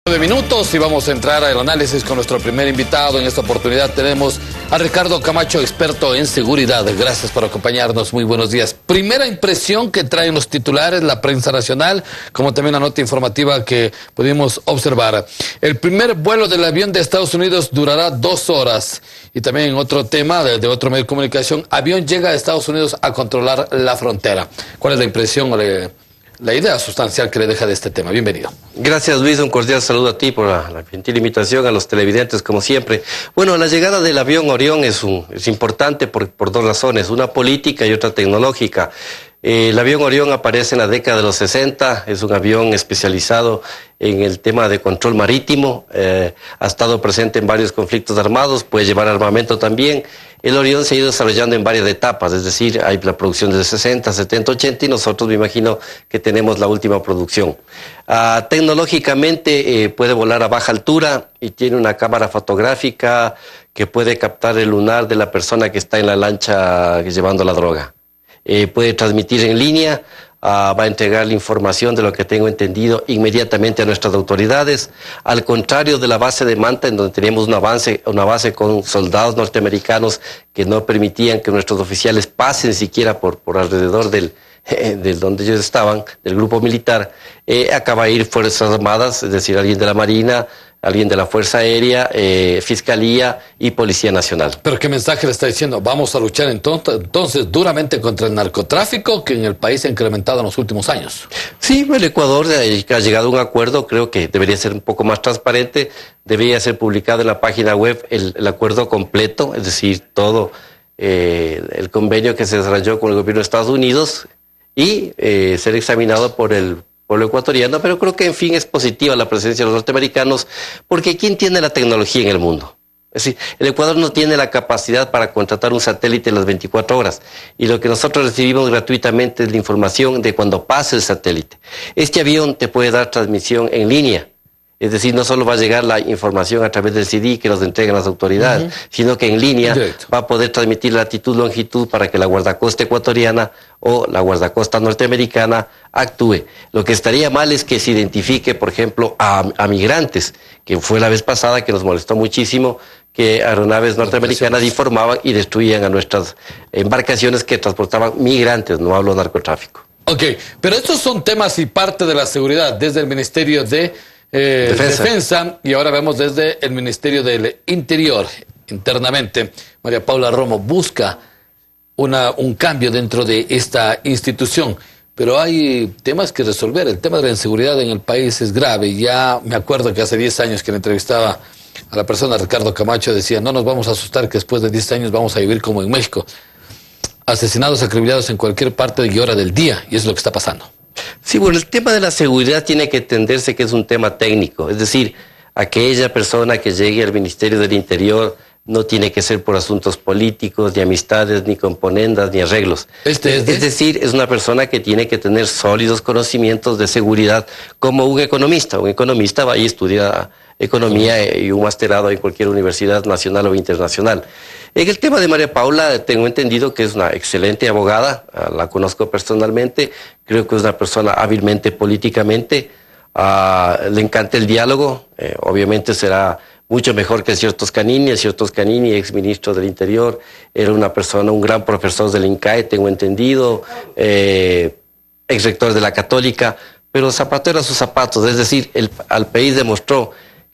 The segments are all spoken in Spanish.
Minutos y vamos a entrar al análisis con nuestro primer invitado. En esta oportunidad tenemos a Ricardo Camacho, experto en seguridad. Gracias por acompañarnos, muy buenos días. Primera impresión que traen los titulares, la prensa nacional, como también la nota informativa que pudimos observar. El primer vuelo del avión de Estados Unidos durará 2 horas. Y también otro tema de otro medio de comunicación, avión llega a Estados Unidos a controlar la frontera. ¿Cuál es la impresión o la idea sustancial que le deja de este tema? Bienvenido. Gracias, Luis, un cordial saludo a ti por la gentil invitación, a los televidentes como siempre. Bueno, la llegada del avión Orión es importante por 2 razones, una política y otra tecnológica. El avión Orión aparece en la década de los 60, es un avión especializado en el tema de control marítimo, ha estado presente en varios conflictos armados, puede llevar armamento también. El Orión se ha ido desarrollando en varias etapas, es decir, hay la producción de 60, 70, 80 y nosotros me imagino que tenemos la última producción. Tecnológicamente puede volar a baja altura y tiene una cámara fotográfica que puede captar el lunar de la persona que está en la lancha llevando la droga. Puede transmitir en línea, va a entregar la información, de lo que tengo entendido, inmediatamente a nuestras autoridades, al contrario de la base de Manta, en donde teníamos una base con soldados norteamericanos que no permitían que nuestros oficiales pasen siquiera por alrededor del donde ellos estaban, del grupo militar. Acaba de ir Fuerzas Armadas, es decir, alguien de la Marina, alguien de la Fuerza Aérea, Fiscalía y Policía Nacional. ¿Pero qué mensaje le está diciendo? ¿Vamos a luchar entonces duramente contra el narcotráfico que en el país ha incrementado en los últimos años? Sí, el Ecuador ha llegado a un acuerdo, creo que debería ser un poco más transparente, debería ser publicado en la página web el acuerdo completo, es decir, todo el convenio que se desarrolló con el gobierno de Estados Unidos y ser examinado por el pueblo ecuatoriano, pero creo que en fin es positiva la presencia de los norteamericanos, porque ¿quién tiene la tecnología en el mundo? Es decir, el Ecuador no tiene la capacidad para contratar un satélite en las 24 horas, y lo que nosotros recibimos gratuitamente es la información de cuando pase el satélite. Este avión te puede dar transmisión en línea, es decir, no solo va a llegar la información a través del CD que nos entregan las autoridades, sino que en línea va a poder transmitir latitud, longitud para que la guardacosta ecuatoriana o la guardacosta norteamericana actúe. Lo que estaría mal es que se identifique, por ejemplo, a migrantes, que fue la vez pasada que nos molestó muchísimo, que aeronaves norteamericanas informaban y destruían a nuestras embarcaciones que transportaban migrantes, no hablo de narcotráfico. Ok, pero estos son temas y parte de la seguridad desde el Ministerio de Defensa, y ahora vemos desde el Ministerio del Interior. Internamente, María Paula Romo busca un cambio dentro de esta institución, pero hay temas que resolver. El tema de la inseguridad en el país es grave. Ya me acuerdo que hace 10 años que le entrevistaba a la persona, Ricardo Camacho, decía, no nos vamos a asustar que después de 10 años vamos a vivir como en México. Asesinados, acribillados en cualquier parte y hora del día, y es lo que está pasando. Sí, bueno, el tema de la seguridad tiene que entenderse que es un tema técnico, es decir, aquella persona que llegue al Ministerio del Interior no tiene que ser por asuntos políticos, ni amistades, ni componendas, ni arreglos. Es decir, es una persona que tiene que tener sólidos conocimientos de seguridad como un economista. Un economista va y estudia economía y un masterado en cualquier universidad nacional o internacional. En el tema de María Paula, tengo entendido que es una excelente abogada, la conozco personalmente, creo que es una persona hábilmente políticamente, le encanta el diálogo, obviamente será mucho mejor que Ciertos Canini, ex ministro del Interior, era una persona, un gran profesor del INCAE, tengo entendido, ex rector de la Católica, pero zapatero a sus zapatos, es decir, al país demostró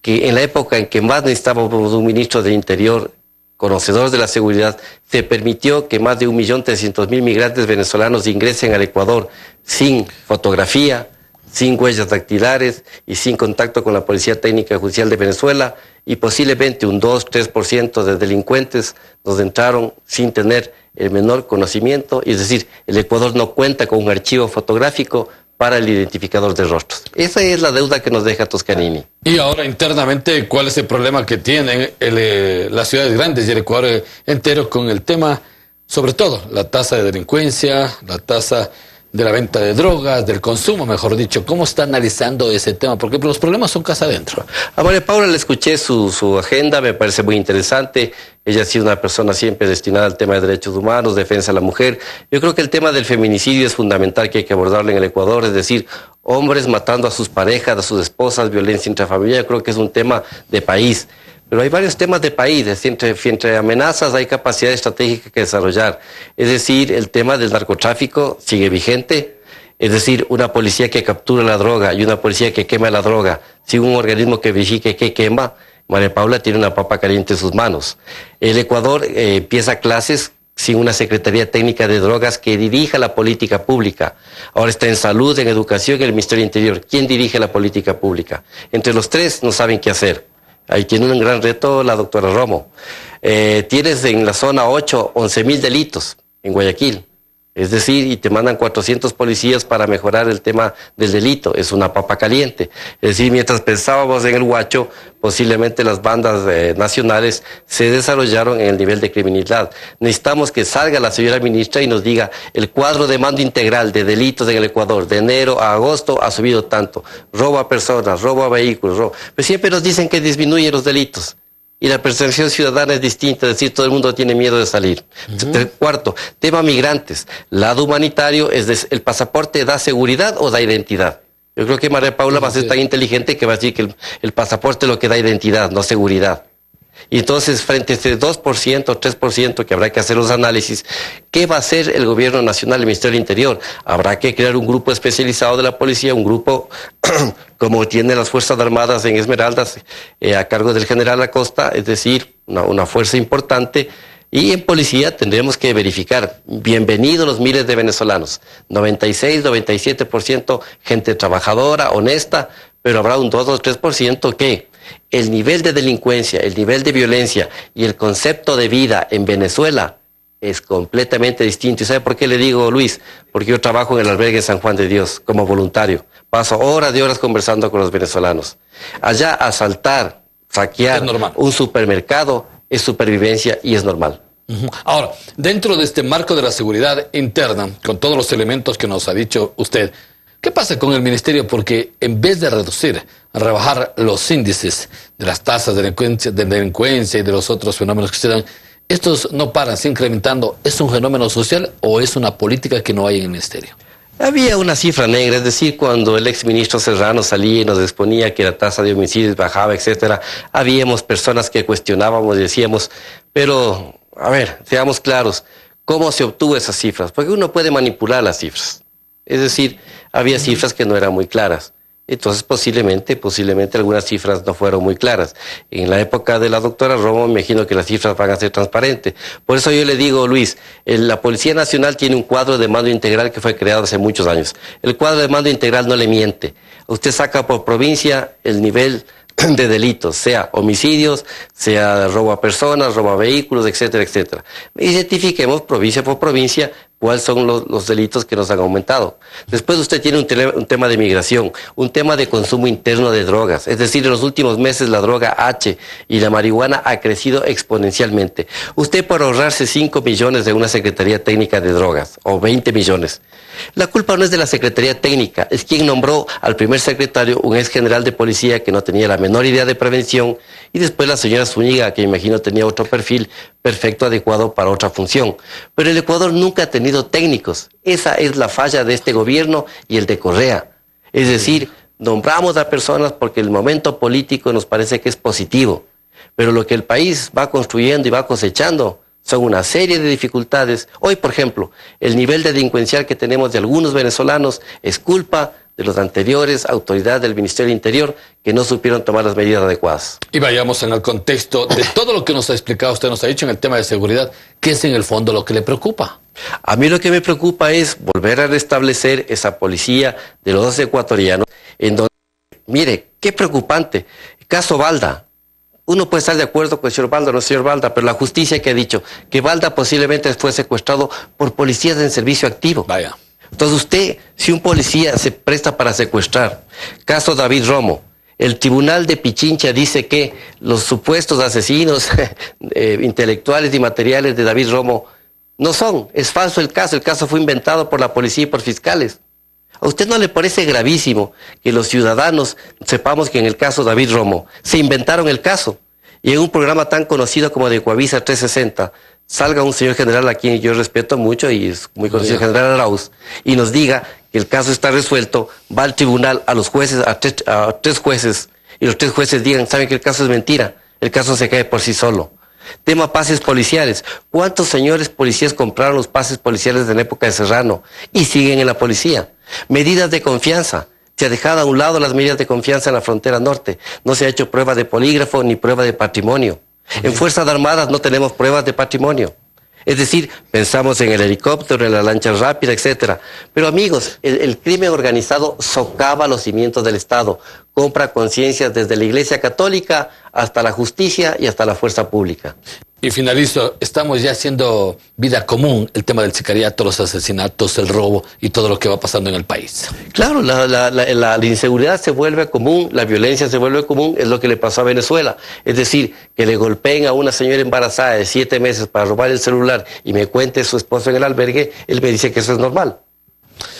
que en la época en que más necesitábamos un ministro del Interior conocedor de la seguridad, se permitió que más de 1.300.000 migrantes venezolanos ingresen al Ecuador sin fotografía, sin huellas dactilares y sin contacto con la Policía Técnica Judicial de Venezuela, y posiblemente un 2-3% de delincuentes nos entraron sin tener el menor conocimiento, es decir, el Ecuador no cuenta con un archivo fotográfico para el identificador de rostros. Esa es la deuda que nos deja Toscanini. Y ahora internamente, ¿cuál es el problema que tienen las ciudades grandes y el Ecuador entero con el tema, sobre todo, la tasa de delincuencia, la tasa de la venta de drogas, del consumo, mejor dicho. ¿Cómo está analizando ese tema? Porque los problemas son casa adentro. A María Paula le escuché su agenda, me parece muy interesante. Ella ha sido una persona siempre destinada al tema de derechos humanos, defensa de la mujer. Yo creo que el tema del feminicidio es fundamental, que hay que abordarlo en el Ecuador, es decir, hombres matando a sus parejas, a sus esposas, violencia intrafamiliar. Yo creo que es un tema de país. Pero hay varios temas de país, es decir, entre amenazas hay capacidad estratégica que desarrollar. Es decir, el tema del narcotráfico sigue vigente, es decir, una policía que captura la droga y una policía que quema la droga, sin un organismo que verifique qué quema. María Paula tiene una papa caliente en sus manos. El Ecuador empieza clases sin una Secretaría Técnica de Drogas que dirija la política pública. Ahora está en salud, en educación y en el Ministerio del Interior. ¿Quién dirige la política pública? Entre los tres no saben qué hacer. Ahí tiene un gran reto la doctora Romo. Tienes en la zona 8, 11.000 delitos en Guayaquil. Es decir, y te mandan 400 policías para mejorar el tema del delito. Es una papa caliente. Es decir, mientras pensábamos en el Huacho, posiblemente las bandas nacionales se desarrollaron en el nivel de criminalidad. Necesitamos que salga la señora ministra y nos diga el cuadro de mando integral de delitos en el Ecuador. De enero a agosto ha subido tanto. Robo a personas, robo a vehículos, robo. Pero siempre nos dicen que disminuyen los delitos. Y la percepción ciudadana es distinta, es decir, todo el mundo tiene miedo de salir. Cuarto, tema migrantes. Lado humanitario, el pasaporte da seguridad o da identidad. Yo creo que María Paula va a ser tan inteligente que va a decir que el pasaporte es lo que da identidad, no seguridad. Y entonces, frente a este 2% o 3% que habrá que hacer los análisis, ¿qué va a hacer el gobierno nacional, el Ministerio del Interior? Habrá que crear un grupo especializado de la policía, un grupo como tiene las Fuerzas Armadas en Esmeraldas, a cargo del general Acosta, es decir, una fuerza importante. Y en policía tendremos que verificar, bienvenidos los miles de venezolanos, 96, 97% gente trabajadora, honesta, pero habrá un 2 o 3% que el nivel de delincuencia, el nivel de violencia y el concepto de vida en Venezuela es completamente distinto. ¿Y sabe por qué le digo, Luis? Porque yo trabajo en el albergue San Juan de Dios como voluntario. Paso horas y horas conversando con los venezolanos. Allá asaltar, saquear un supermercado es supervivencia y es normal. Ahora, dentro de este marco de la seguridad interna, con todos los elementos que nos ha dicho usted, ¿qué pasa con el ministerio? Porque en vez de reducir, rebajar los índices de las tasas de delincuencia y de los otros fenómenos que se dan, estos no paran, se incrementando. ¿Es un fenómeno social o es una política que no hay en el ministerio? Había una cifra negra, es decir, cuando el exministro Serrano salía y nos exponía que la tasa de homicidios bajaba, etcétera, habíamos personas que cuestionábamos y decíamos, pero, a ver, seamos claros, ¿cómo se obtuvo esas cifras? Porque uno puede manipular las cifras. Es decir, había cifras que no eran muy claras. Entonces, posiblemente algunas cifras no fueron muy claras. En la época de la doctora Romo, me imagino que las cifras van a ser transparentes. Por eso yo le digo, Luis, la Policía Nacional tiene un cuadro de mando integral que fue creado hace muchos años. El cuadro de mando integral no le miente. Usted saca por provincia el nivel de delitos, sea homicidios, sea robo a personas, robo a vehículos, etcétera, etcétera. Identifiquemos provincia por provincia cuáles son los delitos que nos han aumentado. Después usted tiene un tema de migración, un tema de consumo interno de drogas. Es decir, en los últimos meses la droga H y la marihuana ha crecido exponencialmente. Usted por ahorrarse 5 millones de una Secretaría Técnica de Drogas, o 20 millones. La culpa no es de la Secretaría Técnica, es quien nombró al primer secretario, un ex general de policía que no tenía la menor idea de prevención, y después la señora Zúñiga, que imagino tenía otro perfil perfecto, adecuado para otra función. Pero el Ecuador nunca ha tenido técnicos. Esa es la falla de este gobierno y el de Correa. Es decir, nombramos a personas porque el momento político nos parece que es positivo, pero lo que el país va construyendo y va cosechando son una serie de dificultades. Hoy, por ejemplo, el nivel de delincuencial que tenemos de algunos venezolanos es culpa de las anteriores autoridades del Ministerio del Interior que no supieron tomar las medidas adecuadas. Y vayamos en el contexto de todo lo que nos ha explicado, usted nos ha dicho en el tema de seguridad, ¿qué es en el fondo lo que le preocupa? A mí lo que me preocupa es volver a restablecer esa policía de los 12 ecuatorianos, en donde, mire, qué preocupante, caso Balda. Uno puede estar de acuerdo con el señor Balda o no el señor Balda, pero la justicia que ha dicho que Balda posiblemente fue secuestrado por policías en servicio activo. Vaya. Entonces usted, si un policía se presta para secuestrar, caso David Romo, el tribunal de Pichincha dice que los supuestos asesinos intelectuales y materiales de David Romo No son, es falso el caso fue inventado por la policía y por fiscales. ¿A usted no le parece gravísimo que los ciudadanos sepamos que en el caso David Romo se inventaron el caso y en un programa tan conocido como de Coavisa 360 salga un señor general a quien yo respeto mucho y es muy conocido, general Arauz, y nos diga que el caso está resuelto, va al tribunal, a los jueces, a tres jueces, y los tres jueces digan, saben que el caso es mentira, el caso se cae por sí solo? Tema pases policiales. ¿Cuántos señores policías compraron los pases policiales de la época de Serrano y siguen en la policía? Medidas de confianza. Se ha dejado a un lado las medidas de confianza en la frontera norte. No se ha hecho prueba de polígrafo ni prueba de patrimonio. En Fuerzas Armadas no tenemos pruebas de patrimonio. Es decir, pensamos en el helicóptero, en la lancha rápida, etcétera. Pero amigos, el crimen organizado socava los cimientos del Estado, compra conciencias desde la Iglesia Católica hasta la justicia y hasta la fuerza pública. Y finalizo, estamos ya haciendo vida común el tema del sicariato, los asesinatos, el robo y todo lo que va pasando en el país. Claro, la inseguridad se vuelve común, la violencia se vuelve común, es lo que le pasó a Venezuela. Es decir, que le golpeen a una señora embarazada de 7 meses para robar el celular y me cuente su esposo en el albergue, él me dice que eso es normal.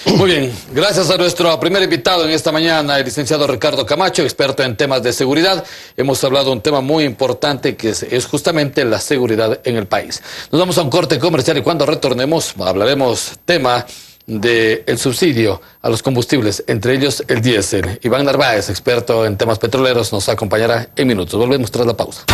Muy bien, gracias a nuestro primer invitado en esta mañana, el licenciado Ricardo Camacho, experto en temas de seguridad. Hemos hablado de un tema muy importante que es justamente la seguridad en el país. Nos vamos a un corte comercial y cuando retornemos hablaremos tema del subsidio a los combustibles, entre ellos el diésel. Iván Narváez, experto en temas petroleros, nos acompañará en minutos. Volvemos tras la pausa.